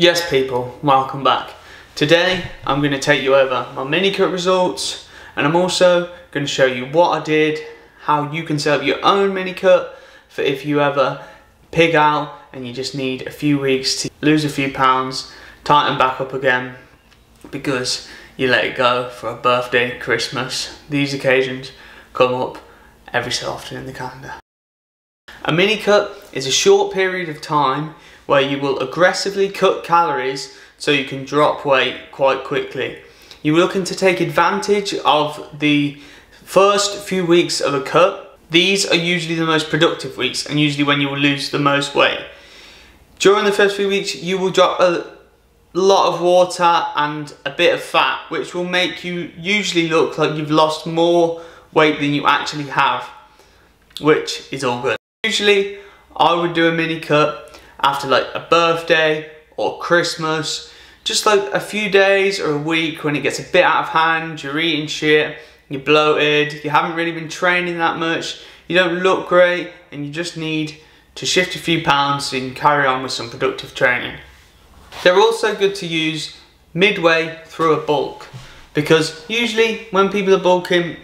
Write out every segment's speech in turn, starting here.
Yes people, welcome back. Today I'm going to take you over my Minicut results, and I'm also going to show you what I did, how you can set up your own Minicut for if you ever pig out and you just need a few weeks to lose a few pounds, tighten back up again because you let it go for a birthday, Christmas. These occasions come up every so often in the calendar. A Minicut is a short period of time where you will aggressively cut calories so you can drop weight quite quickly. You're looking to take advantage of the first few weeks of a cut. These are usually the most productive weeks and usually when you will lose the most weight. During the first few weeks you will drop a lot of water and a bit of fat, which will make you usually look like you've lost more weight than you actually have, which is all good. Usually I would do a Minicut after like a birthday or Christmas, just like a few days or a week when it gets a bit out of hand, you're eating shit, you're bloated, you haven't really been training that much, you don't look great, and you just need to shift a few pounds so you can carry on with some productive training. They're also good to use midway through a bulk, because usually when people are bulking,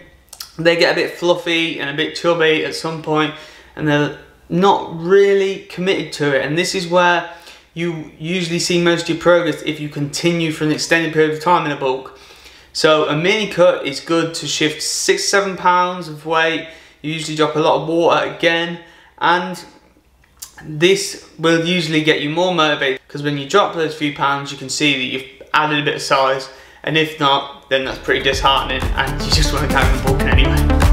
they get a bit fluffy and a bit chubby at some point and they're not really committed to it, and this is where you usually see most of your progress if you continue for an extended period of time in a bulk. So a Minicut is good to shift 6-7 pounds of weight. You usually drop a lot of water again, and this will usually get you more motivated because when you drop those few pounds you can see that you've added a bit of size, and if not then that's pretty disheartening and you just want to carry on bulking anyway.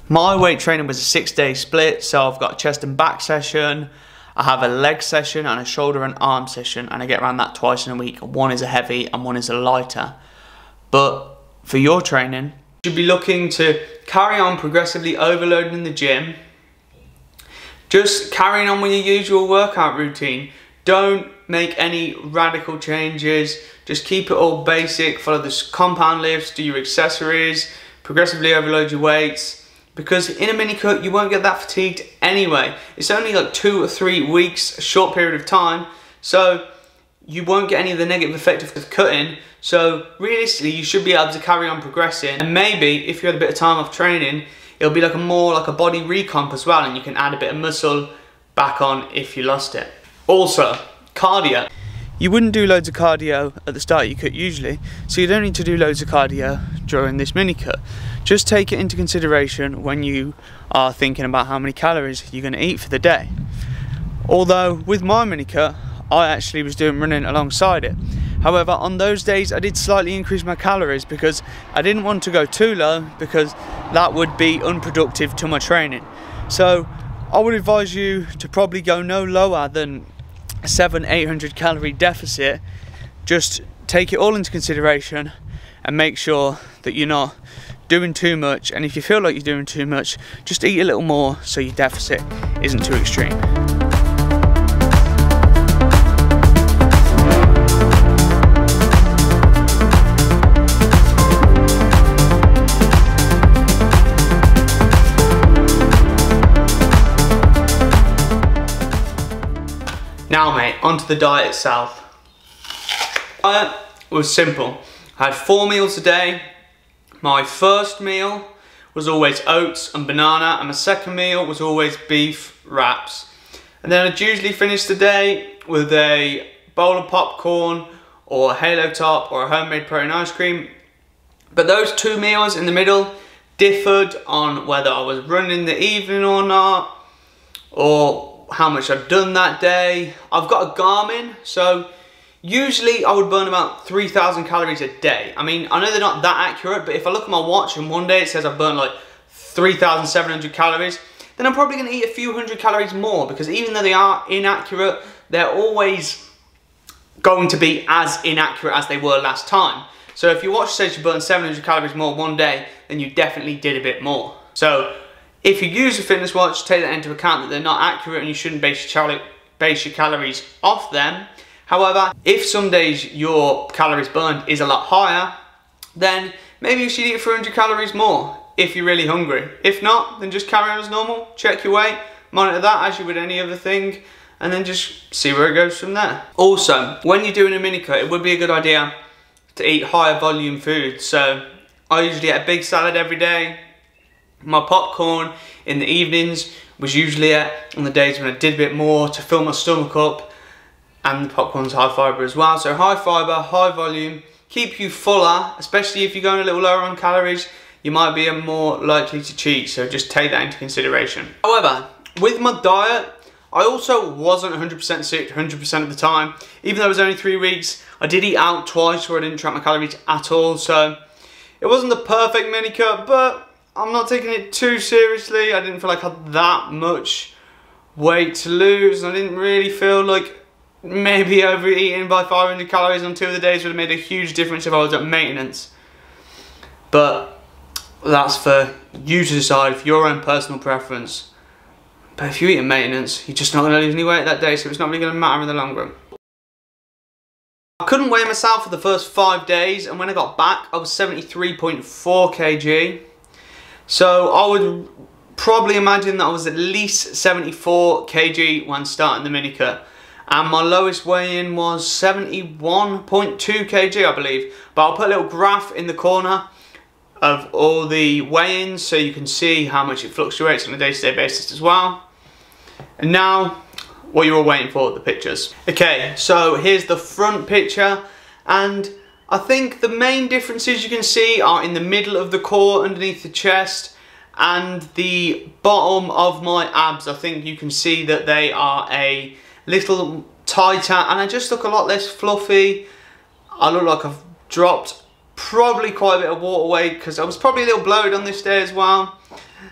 My weight training was a 6-day split, so I've got a chest and back session, I have a leg session and a shoulder and arm session, and I get around that twice in a week. One is a heavy and one is a lighter. But for your training, you should be looking to carry on progressively overloading in the gym, just carrying on with your usual workout routine. Don't make any radical changes, just keep it all basic, follow the compound lifts, do your accessories, progressively overload your weights. Because in a Minicut you won't get that fatigued anyway. It's only like 2 or 3 weeks, a short period of time, so you won't get any of the negative effect of cutting. So realistically you should be able to carry on progressing, and maybe if you had a bit of time off training it'll be like more like a body recomp as well, and you can add a bit of muscle back on if you lost it. Also, cardio. You wouldn't do loads of cardio at the start of your cut usually, so you don't need to do loads of cardio during this Minicut. Just take it into consideration when you are thinking about how many calories you're going to eat for the day. Although with my Minicut, I actually was doing running alongside it. However, on those days I did slightly increase my calories because I didn't want to go too low, because that would be unproductive to my training. So I would advise you to probably go no lower than 700-800 calorie deficit. Just take it all into consideration and make sure that you're not doing too much, and if you feel like you're doing too much, just eat a little more so your deficit isn't too extreme. Now mate, onto the diet itself. The diet was simple. I had 4 meals a day. My first meal was always oats and banana, and my second meal was always beef wraps. And then I'd usually finish the day with a bowl of popcorn or a Halo Top or a homemade protein ice cream. But those 2 meals in the middle differed on whether I was running in the evening or not, or how much I'd done that day. I've got a Garmin, so usually I would burn about 3,000 calories a day. I mean, I know they're not that accurate, but if I look at my watch and one day it says I've burned like 3,700 calories, then I'm probably going to eat a few hundred calories more, because even though they are inaccurate, they're always going to be as inaccurate as they were last time. So if your watch says you burned 700 calories more one day, then you definitely did a bit more. So if you use a fitness watch, take that into account, that they're not accurate and you shouldn't base your calories off them. However, if some days your calories burned is a lot higher, then maybe you should eat 400 calories more if you're really hungry. If not, then just carry on as normal, check your weight, monitor that as you would any other thing, and then just see where it goes from there. Also, when you're doing a mini cut, it would be a good idea to eat higher volume food. So I usually eat a big salad every day. My popcorn in the evenings was usually on the days when I did a bit more to fill my stomach up, and the popcorn's high fibre as well. So high fibre, high volume, keep you fuller, especially if you're going a little lower on calories, you might be more likely to cheat, so just take that into consideration. However, with my diet, I also wasn't 100% sick 100% of the time. Even though it was only 3 weeks, I did eat out twice where I didn't track my calories at all, so it wasn't the perfect mini cut, but I'm not taking it too seriously. I didn't feel like I had that much weight to lose, and I didn't really feel like maybe overeating by 500 calories on 2 of the days would have made a huge difference if I was at maintenance. But that's for you to decide, for your own personal preference. But if you eat in maintenance, you're just not going to lose any weight that day, so it's not really going to matter in the long run. I couldn't weigh myself for the first 5 days, and when I got back, I was 73.4 kg. So I would probably imagine that I was at least 74 kg when starting the mini cut. And my lowest weigh-in was 71.2 kg, I believe. But I'll put a little graph in the corner of all the weigh-ins so you can see how much it fluctuates on a day-to-day basis as well. And now, what you're all waiting for, the pictures. Okay, so here's the front picture, and I think the main differences you can see are in the middle of the core, underneath the chest, and the bottom of my abs. I think you can see that they are a little tighter, and I just look a lot less fluffy. I look like I've dropped probably quite a bit of water weight, because I was probably a little bloated on this day as well.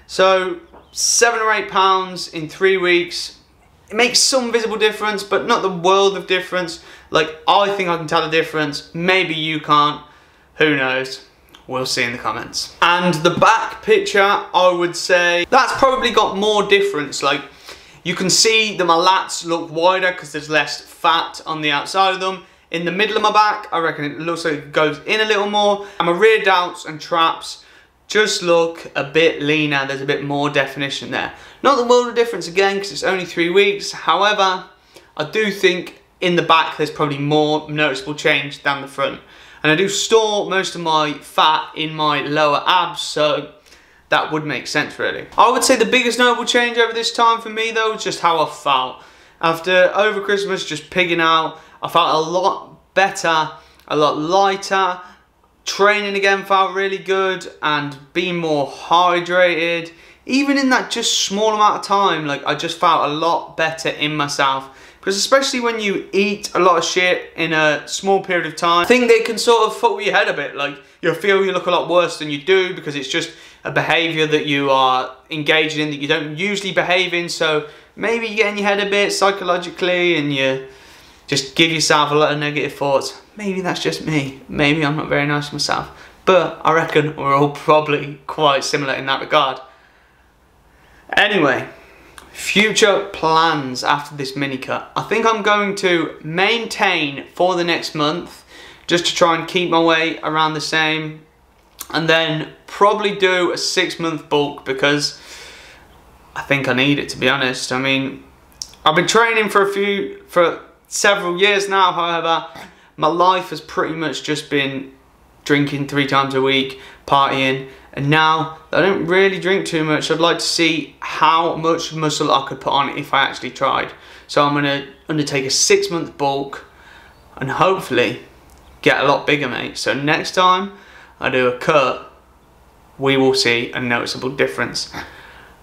So 7 or 8 pounds in 3 weeks. It makes some visible difference, but not the world of difference. Like, I think I can tell the difference. Maybe you can't. Who knows? We'll see in the comments. And the back picture, I would say that's probably got more difference. Like, you can see that my lats look wider because there's less fat on the outside of them. In the middle of my back, I reckon it looks like it goes in a little more. And my rear delts and traps just look a bit leaner. There's a bit more definition there. Not the world of difference again, because it's only 3 weeks. However, I do think in the back there's probably more noticeable change than the front. And I do store most of my fat in my lower abs, so that would make sense really. I would say the biggest notable change over this time for me though is just how I felt. After over Christmas just pigging out, I felt a lot better, a lot lighter. Training again felt really good, and being more hydrated. Even in that just small amount of time, like, I just felt a lot better in myself. Because especially when you eat a lot of shit in a small period of time, I think they can sort of fuck with your head a bit. Like, you'll feel you look a lot worse than you do because it's just a behaviour that you are engaging in that you don't usually behave in. So maybe you get in your head a bit psychologically and you just give yourself a lot of negative thoughts. Maybe that's just me. Maybe I'm not very nice to myself. But I reckon we're all probably quite similar in that regard. Anyway, future plans after this mini cut. I think I'm going to maintain for the next month, just to try and keep my weight around the same, and then probably do a 6-month bulk, because I think I need it, to be honest. I mean, I've been training for several years now. However, my life has pretty much just been drinking 3 times a week, partying, and now that I don't really drink too much, I'd like to see how much muscle I could put on if I actually tried. So I'm going to undertake a 6-month bulk and hopefully get a lot bigger, mate. So next time I do a cut, we will see a noticeable difference.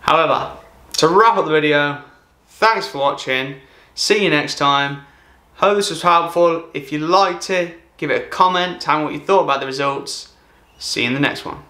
However, to wrap up the video, thanks for watching. See you next time. Hope this was helpful. If you liked it, give it a comment, tell me what you thought about the results. See you in the next one.